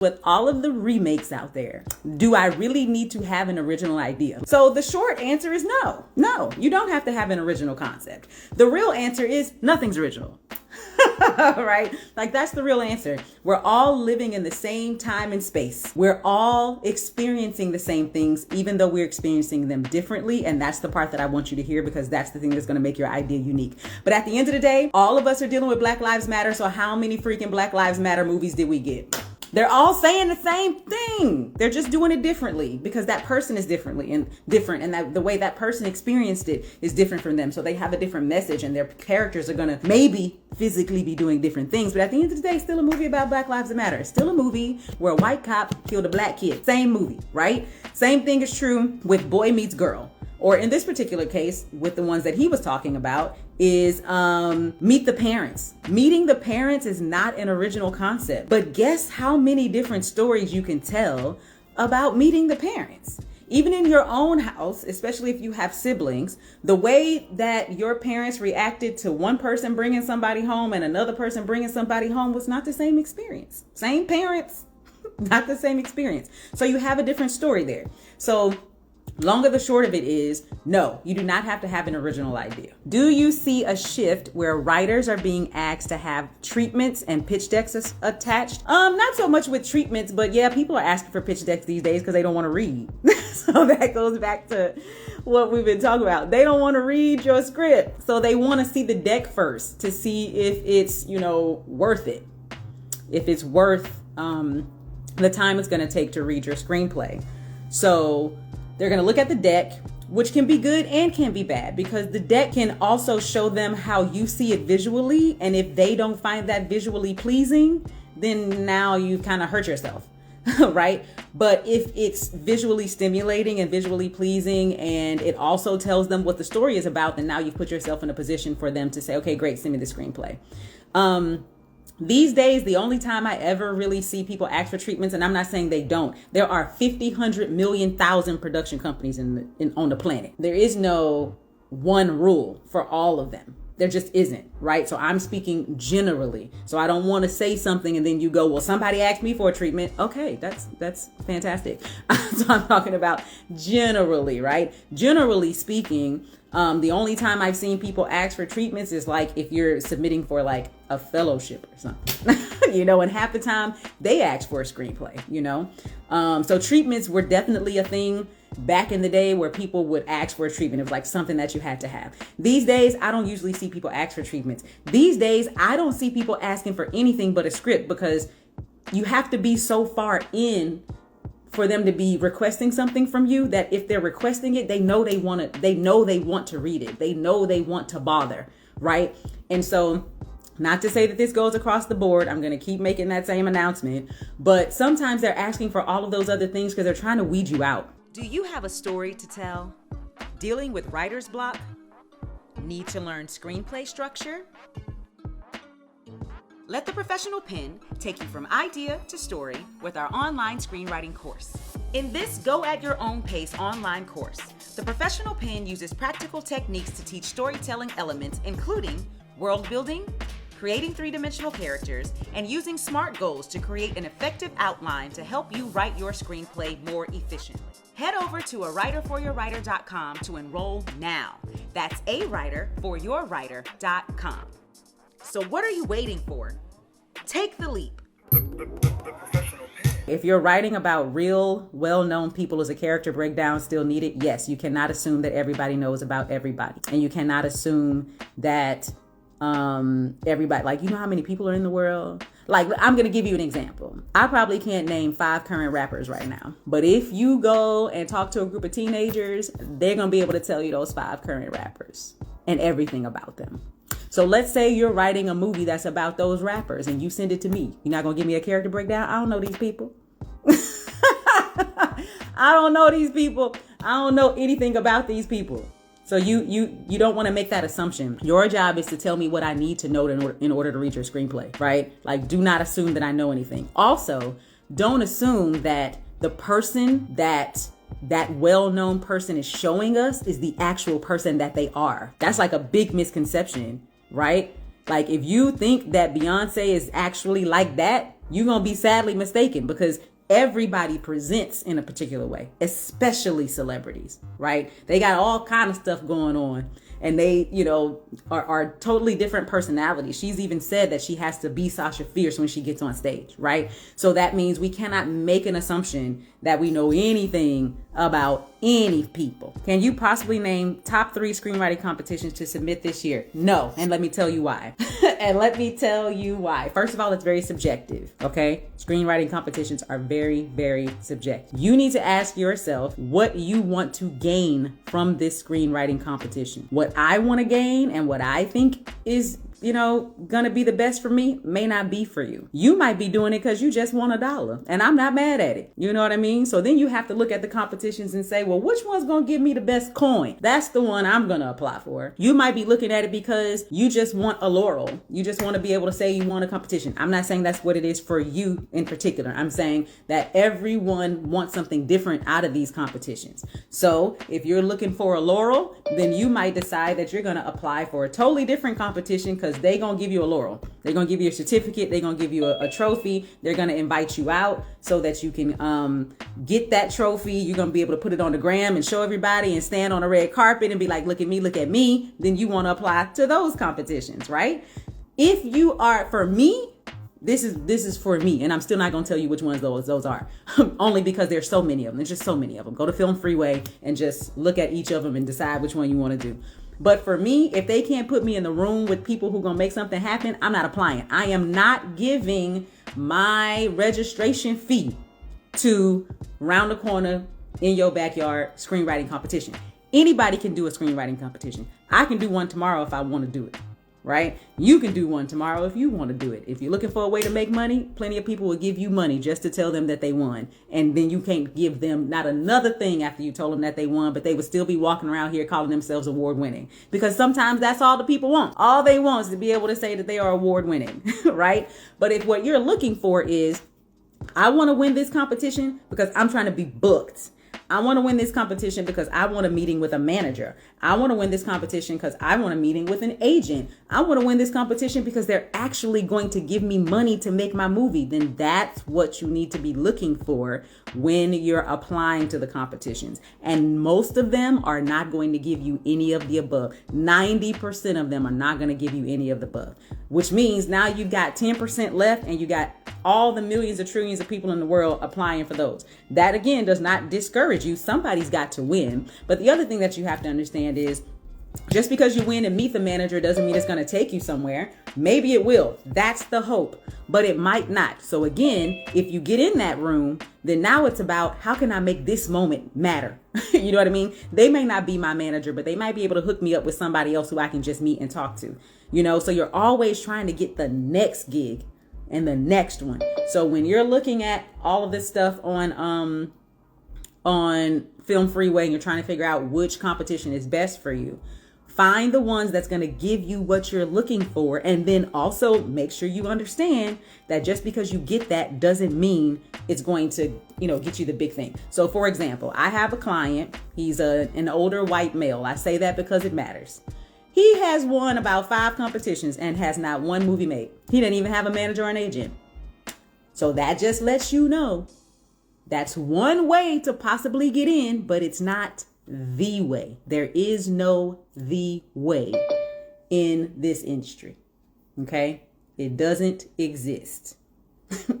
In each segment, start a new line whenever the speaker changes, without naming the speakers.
With all of the remakes out there, do I really need to have an original idea? So the short answer is no. No, you don't have to have an original concept. The real answer is nothing's original. Right? Like, that's the real answer. We're all living in the same time and space. We're all experiencing the same things, even though we're experiencing them differently. And that's the part that I want you to hear, because that's the thing that's going to make your idea unique. But at the end of the day, all of us are dealing with Black Lives Matter. So how many freaking Black Lives Matter movies did we get? They're all saying the same thing. They're just doing it differently because that person is different, and that the way that person experienced it is different from them. So they have a different message, and their characters are gonna maybe physically be doing different things. But at the end of the day, it's still a movie about Black Lives Matter. It's still a movie where a white cop killed a black kid. Same movie, right? Same thing is true with Boy Meets Girl. Or in this particular case, with the ones that he was talking about, is Meet the Parents. Meeting the Parents is not an original concept, but guess how many different stories you can tell about meeting the parents. Even in your own house, especially if you have siblings, the way that your parents reacted to one person bringing somebody home and another person bringing somebody home was not the same experience. Same parents, not the same experience. So you have a different story there. So long of the short of it is, no, you do not have to have an original idea. Do you see a shift where writers are being asked to have treatments and pitch decks attached? Not so much with treatments, but yeah, people are asking for pitch decks these days because they don't want to read. So that goes back to what we've been talking about. They don't want to read your script. So they want to see the deck first to see if it's, worth it. If it's worth the time it's going to take to read your screenplay. So they're going to look at the deck, which can be good and can be bad, because the deck can also show them how you see it visually. And if they don't find that visually pleasing, then now you kind of hurt yourself, right? But if it's visually stimulating and visually pleasing, and it also tells them what the story is about, then now you've put yourself in a position for them to say, okay, great, send me the screenplay. These days, the only time I ever really see people ask for treatments, and I'm not saying they don't, there are 50, 100, million, 1,000 production companies on the planet. There is no one rule for all of them. There just isn't, right? So I'm speaking generally. So I don't want to say something and then you go, well, somebody asked me for a treatment. Okay, that's fantastic. So I'm talking about generally, right? Generally speaking, the only time I've seen people ask for treatments is like if you're submitting for like a fellowship or something, and half the time they ask for a screenplay, So treatments were definitely a thing back in the day where people would ask for a treatment. It was like something that you had to have. These days, I don't usually see people ask for treatments. These days, I don't see people asking for anything but a script, because you have to be so far in for them to be requesting something from you that if they're requesting it, they know they want to read it. They know they want to bother, right? And so, not to say that this goes across the board, I'm going to keep making that same announcement, but sometimes they're asking for all of those other things because they're trying to weed you out.
Do you have a story to tell? Dealing with writer's block? Need to learn screenplay structure? Let the Professional Pen take you from idea to story with our online screenwriting course. In this go-at-your-own-pace online course, the Professional Pen uses practical techniques to teach storytelling elements, including world building, creating three-dimensional characters, and using SMART goals to create an effective outline to help you write your screenplay more efficiently. Head over to awriterforyourwriter.com to enroll now. That's awriterforyourwriter.com. So what are you waiting for? Take the leap.
If you're writing about real, well-known people, is a character breakdown still needed? Yes, you cannot assume that everybody knows about everybody. And you cannot assume that everybody, like, how many people are in the world? Like, I'm going to give you an example. I probably can't name 5 current rappers right now. But if you go and talk to a group of teenagers, they're going to be able to tell you those 5 current rappers and everything about them. So let's say you're writing a movie that's about those rappers and you send it to me. You're not going to give me a character breakdown? I don't know these people. I don't know these people. I don't know anything about these people. So you don't want to make that assumption. Your job is to tell me what I need to know in order to read your screenplay, right? Like, do not assume that I know anything. Also, don't assume that the person that well-known person is showing us is the actual person that they are. That's like a big misconception, right? Like, if you think that Beyonce is actually like that, you're going to be sadly mistaken, because everybody presents in a particular way, especially celebrities, right? They got all kind of stuff going on, and they, are totally different personalities. She's even said that she has to be Sasha Fierce when she gets on stage, right? So that means we cannot make an assumption that we know anything about any people. Can you possibly name top 3 screenwriting competitions to submit this year? No. And let me tell you why. First of all, it's very subjective, okay? Screenwriting competitions are very, very subjective. You need to ask yourself what you want to gain from this screenwriting competition. What I want to gain and what I think is gonna be the best for me may not be for you. You might be doing it because you just want $1, and I'm not mad at it. You know what I mean? So then you have to look at the competitions and say, well, which one's gonna give me the best coin? That's the one I'm gonna apply for. You might be looking at it because you just want a laurel. You just want to be able to say you won a competition. I'm not saying that's what it is for you in particular. I'm saying that everyone wants something different out of these competitions. So if you're looking for a laurel, then you might decide that you're gonna apply for a totally different competition, because they gonna give you a laurel. They're gonna give you a certificate. They're gonna give you a trophy. They're gonna invite you out so that you can get that trophy. You're gonna be able to put it on the gram and show everybody and stand on a red carpet and be like, look at me, look at me. Then you want to apply to those competitions, right? If you are, for me, this is for me, and I'm still not gonna tell you which ones those are, only because there's so many of them. There's just so many of them. Go to Film Freeway and just look at each of them and decide which one you want to do. But for me, if they can't put me in the room with people who are going to make something happen, I'm not applying. I am not giving my registration fee to round the corner in your backyard screenwriting competition. Anybody can do a screenwriting competition. I can do one tomorrow if I want to do it, right? You can do one tomorrow if you want to do it. If you're looking for a way to make money, plenty of people will give you money just to tell them that they won. And then you can't give them not another thing after you told them that they won, but they would still be walking around here calling themselves award winning. Because sometimes that's all the people want. All they want is to be able to say that they are award winning, right? But if what you're looking for is, I want to win this competition because I'm trying to be booked. I want to win this competition because I want a meeting with a manager. I want to win this competition because I want a meeting with an agent. I want to win this competition because they're actually going to give me money to make my movie. Then that's what you need to be looking for when you're applying to the competitions. And most of them are not going to give you any of the above. 90% of them are not going to give you any of the above, which means now you've got 10% left and you got all the millions or trillions of people in the world applying for those. That again does not discourage you. Somebody's got to win. But the other thing that you have to understand is, just because you win and meet the manager doesn't mean it's going to take you somewhere. Maybe it will. That's the hope, but it might not. So again, if you get in that room, then now it's about, how can I make this moment matter? You know what I mean? They may not be my manager, but they might be able to hook me up with somebody else who I can just meet and talk to. So you're always trying to get the next gig and the next one. So when you're looking at all of this stuff on Film Freeway and you're trying to figure out which competition is best for you, find the ones that's going to give you what you're looking for. And then also make sure you understand that just because you get that doesn't mean it's going to, get you the big thing. So for example, I have a client. He's an older white male. I say that because it matters. He has won about 5 competitions and has not one movie made. He didn't even have a manager or an agent. So that just lets you know that's one way to possibly get in, but it's not the way. There is no the way in this industry. Okay? It doesn't exist.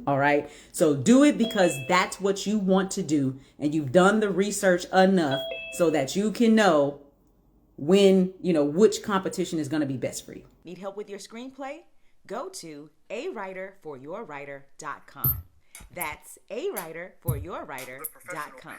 All right? So do it because that's what you want to do, and you've done the research enough so that you can know when, which competition is going to be best for you.
Need help with your screenplay? Go to awriterforyourwriter.com. That's awriterforyourwriter.com.